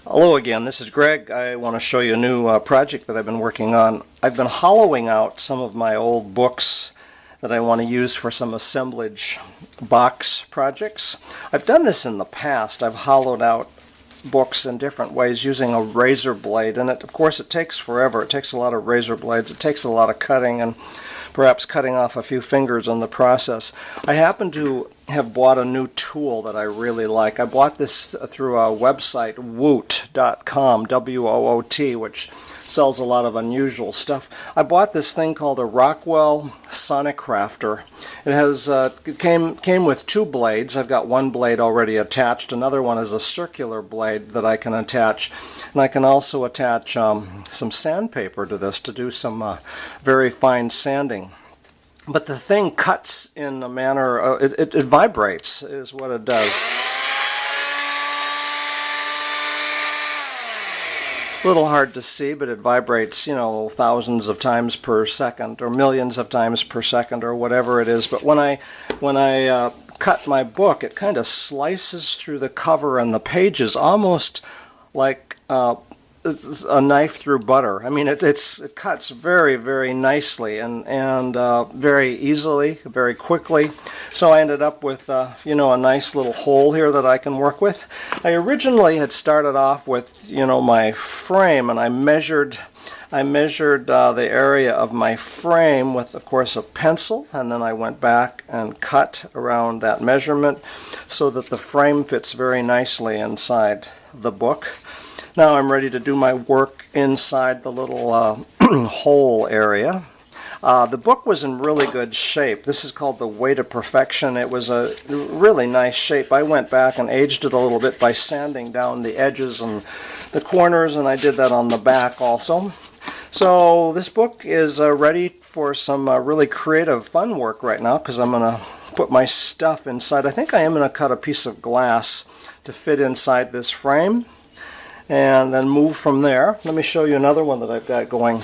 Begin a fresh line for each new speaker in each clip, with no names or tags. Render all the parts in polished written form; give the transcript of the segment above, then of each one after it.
Hello again, this is Greg. I want to show you a new project that I've been working on. I've been hollowing out some of my old books that I want to use for some assemblage box projects. I've done this in the past. I've hollowed out books in different ways using a razor blade, and of course it takes forever. It takes a lot of razor blades. It takes a lot of cutting and perhaps cutting off a few fingers in the process. I happen to have bought a new tool that I really like. I bought this through a website, woot.com, W-O-O-T, which sells a lot of unusual stuff. I bought this thing called a Rockwell Sonic Crafter. It has came with two blades. I've got one blade already attached. Another one is a circular blade that I can attach. And I can also attach some sandpaper to this to do some very fine sanding. But the thing cuts in a manner, it vibrates is what it does. A little hard to see, but it vibrates, you know, thousands of times per second or millions of times per second or whatever it is. But when I cut my book, it kind of slices through the cover and the pages almost like a knife through butter. I mean, it cuts very, very nicely and very easily, very quickly. So I ended up with you know, a nice little hole here that I can work with. I originally had started off with, you know, my frame, and I measured the area of my frame with, of course, a pencil, and then I went back and cut around that measurement so that the frame fits very nicely inside the book. Now I'm ready to do my work inside the little hole area. The book was in really good shape. This is called The Way to Perfection. It was a really nice shape. I went back and aged it a little bit by sanding down the edges and the corners, and I did that on the back also. So this book is ready for some really creative, fun work right now, because I'm going to put my stuff inside. I think I am going to cut a piece of glass to fit inside this frame, and then move from there. Let me show you another one that I've got going.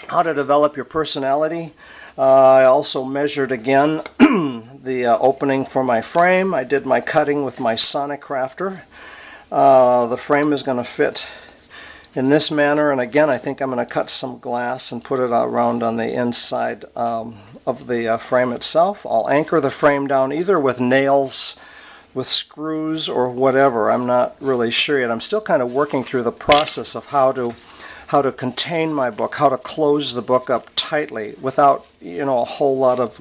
How to develop your personality. I also measured again the opening for my frame. I did my cutting with my Sonic Crafter. The frame is going to fit in this manner, and again I think I'm going to cut some glass and put it around on the inside of the frame itself. I'll anchor the frame down either with nails, with screws, or whatever. I'm not really sure yet. I'm still kind of working through the process of how to contain my book, how to close the book up tightly without, you know, a whole lot of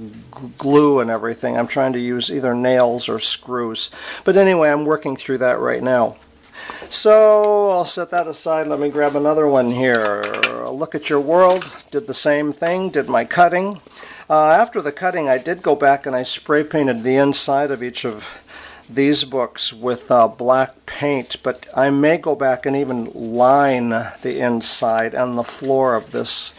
glue and everything. I'm trying to use either nails or screws. But anyway, I'm working through that right now. So I'll set that aside. Let me grab another one here. Look at Your World. Did the same thing, did my cutting. After the cutting, I did go back and I spray painted the inside of each of these books with black paint, but I may go back and even line the inside and the floor of this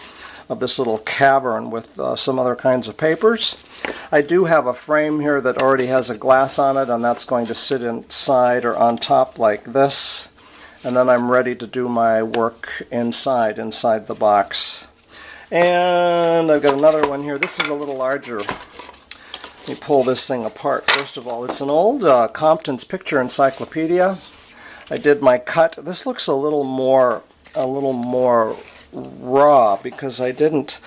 little cavern with some other kinds of papers. I do have a frame here that already has a glass on it, and that's going to sit inside or on top like this, and then I'm ready to do my work inside the box. And I've got another one here. This is a little larger. Let me pull this thing apart. First of all, it's an old Compton's Picture Encyclopedia. I did my cut. This looks a little more raw because I didn't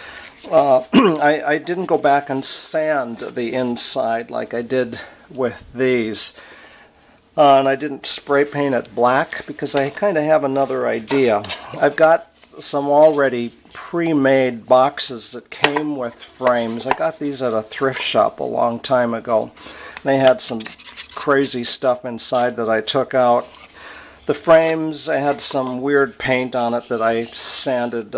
I didn't go back and sand the inside like I did with these. And I didn't spray paint it black because I kind of have another idea. I've got some already pre-made boxes that came with frames. I got these at a thrift shop a long time ago. They had some crazy stuff inside that I took out. The frames, I had some weird paint on it that I sanded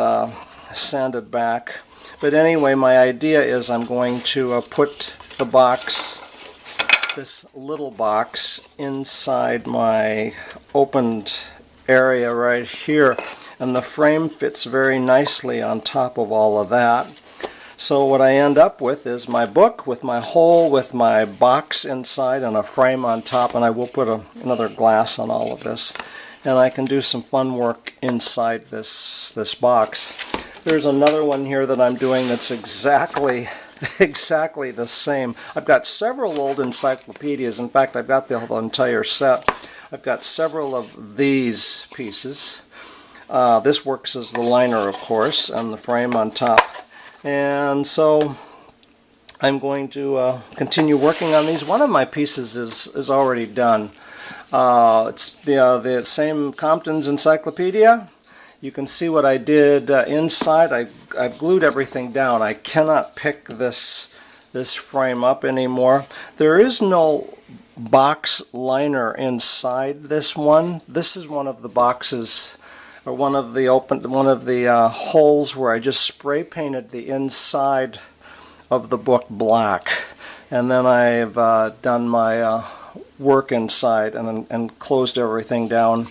back. But anyway, my idea is I'm going to put the box, this little box, inside my opened area right here, and the frame fits very nicely on top of all of that. So what I end up with is my book with my hole, with my box inside and a frame on top, and I will put another glass on all of this, and I can do some fun work inside this box. There's another one here that I'm doing that's exactly the same. I've got several old encyclopedias. In fact, I've got the whole entire set. I've got several of these pieces. This works as the liner, of course, and the frame on top. And so I'm going to continue working on these. One of my pieces is already done. It's the same Compton's encyclopedia. You can see what I did inside. I've glued everything down. I cannot pick this frame up anymore. There is no box liner inside this one. This is one of the boxes, or one of the holes where I just spray painted the inside of the book black, and then I've done my work inside and closed everything down.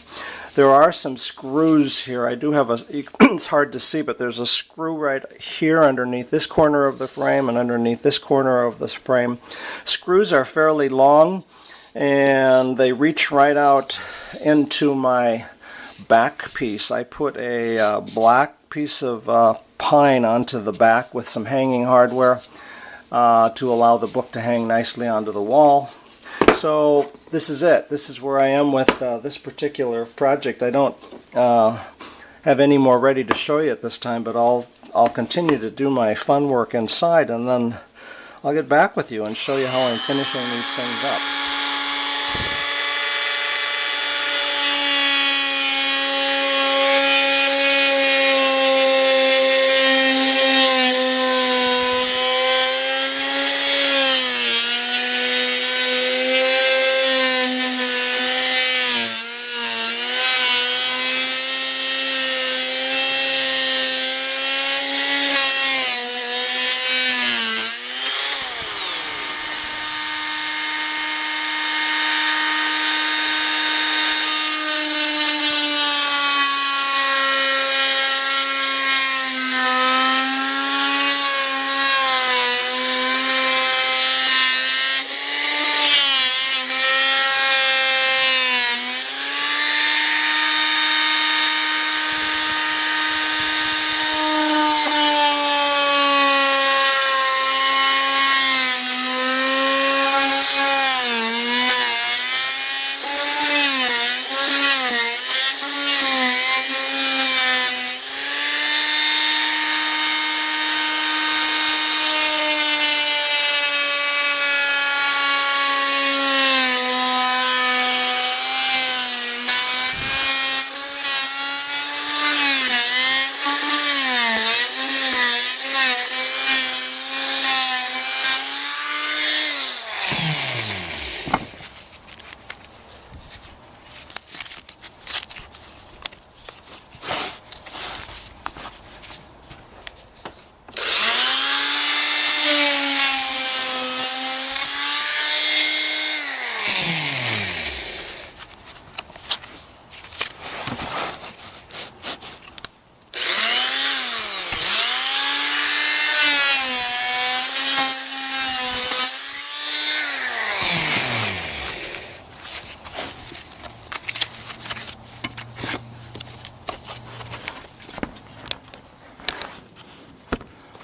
There are some screws here. I do have it's hard to see, but there's a screw right here underneath this corner of the frame and underneath this corner of this frame. Screws are fairly long, and they reach right out into my back piece. I put a black piece of pine onto the back with some hanging hardware to allow the book to hang nicely onto the wall. So this is it. This is where I am with this particular project. I don't have any more ready to show you at this time, but I'll continue to do my fun work inside, and then I'll get back with you and show you how I'm finishing these things up.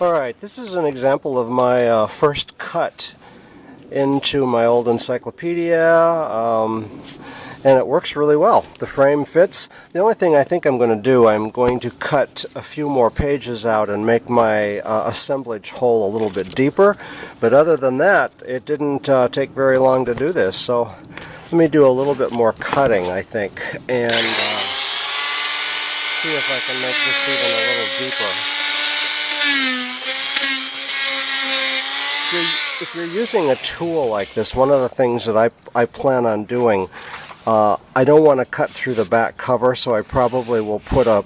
Alright, this is an example of my first cut into my old encyclopedia, and it works really well. The frame fits. The only thing I think I'm going to do, I'm going to cut a few more pages out and make my assemblage hole a little bit deeper, but other than that, it didn't take very long to do this, so let me do a little bit more cutting, I think, and see if I can make this even a little deeper. If you're using a tool like this, one of the things that I plan on doing, I don't want to cut through the back cover, so I probably will put a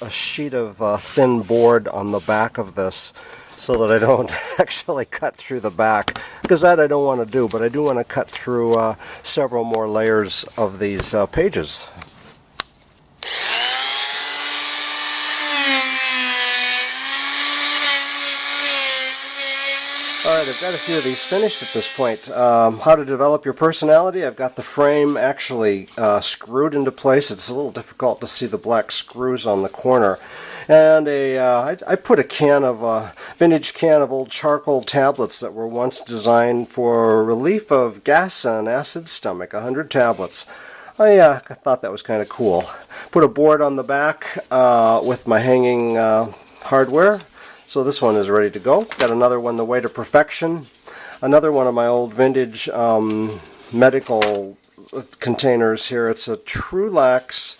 sheet of thin board on the back of this so that I don't actually cut through the back, because that I don't want to do, but I do want to cut through several more layers of these pages. Alright, I've got a few of these finished at this point. How to develop your personality. I've got the frame actually screwed into place. It's a little difficult to see the black screws on the corner. and I put a can of vintage can of old charcoal tablets that were once designed for relief of gas and acid stomach. 100 tablets. I thought that was kind of cool. Put a board on the back with my hanging hardware. So this one is ready to go. Got another one, The Way to Perfection. Another one of my old vintage medical containers here. It's a Trulax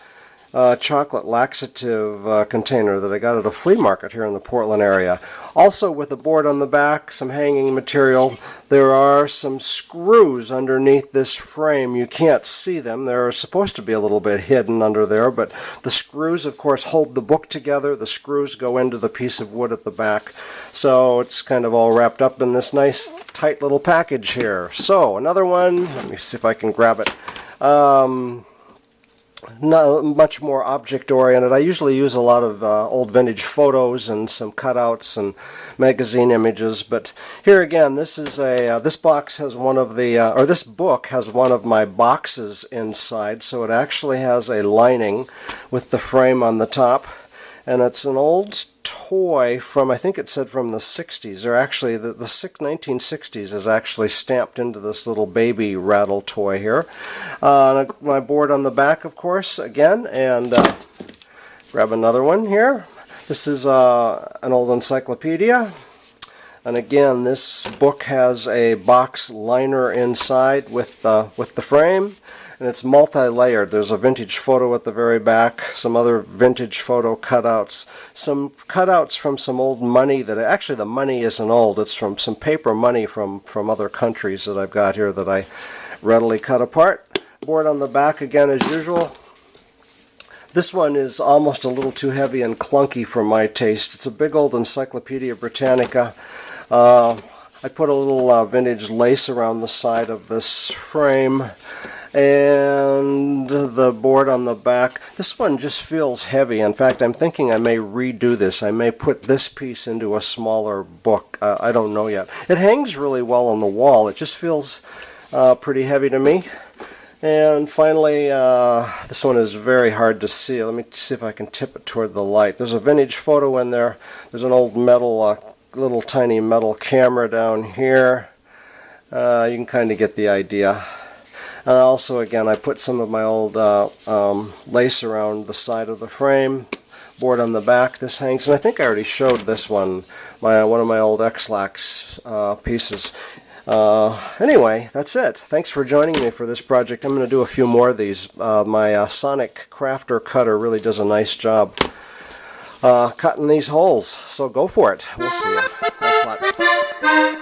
chocolate laxative container that I got at a flea market here in the Portland area. Also with a board on the back, some hanging material. There are some screws underneath this frame. You can't see them. They're supposed to be a little bit hidden under there, but the screws, of course, hold the book together. The screws go into the piece of wood at the back. So it's kind of all wrapped up in this nice, tight little package here. So another one. Let me see if I can grab it. Not much more object-oriented. I usually use a lot of old vintage photos and some cutouts and magazine images. But here again, this is a this box has one of the or this book has one of my boxes inside. So it actually has a lining with the frame on the top, and it's an old toy from, I think it said from the 60s, or actually the 1960s is actually stamped into this little baby rattle toy here. My board on the back, of course, again, and grab another one here. This is an old encyclopedia, and again, this book has a box liner inside with the frame. And it's multi-layered. There's a vintage photo at the very back, some other vintage photo cutouts, some cutouts from some old money that, actually the money isn't old, it's from some paper money from other countries that I've got here that I readily cut apart. Board on the back again as usual. This one is almost a little too heavy and clunky for my taste. It's a big old Encyclopedia Britannica. I put a little vintage lace around the side of this frame. And the board on the back. This one just feels heavy. In fact, I'm thinking I may redo this. I may put this piece into a smaller book. I don't know yet. It hangs really well on the wall. It just feels pretty heavy to me. And finally, this one is very hard to see. Let me see if I can tip it toward the light. There's a vintage photo in there. There's an old metal, little tiny metal camera down here. You can kind of get the idea. And also, again, I put some of my old lace around the side of the frame. Board on the back. This hangs, and I think I already showed this one, one of my old X-Lax pieces. Anyway, that's it. Thanks for joining me for this project. I'm going to do a few more of these. My Sonic Crafter cutter really does a nice job cutting these holes. So go for it. We'll see you. Thanks a lot.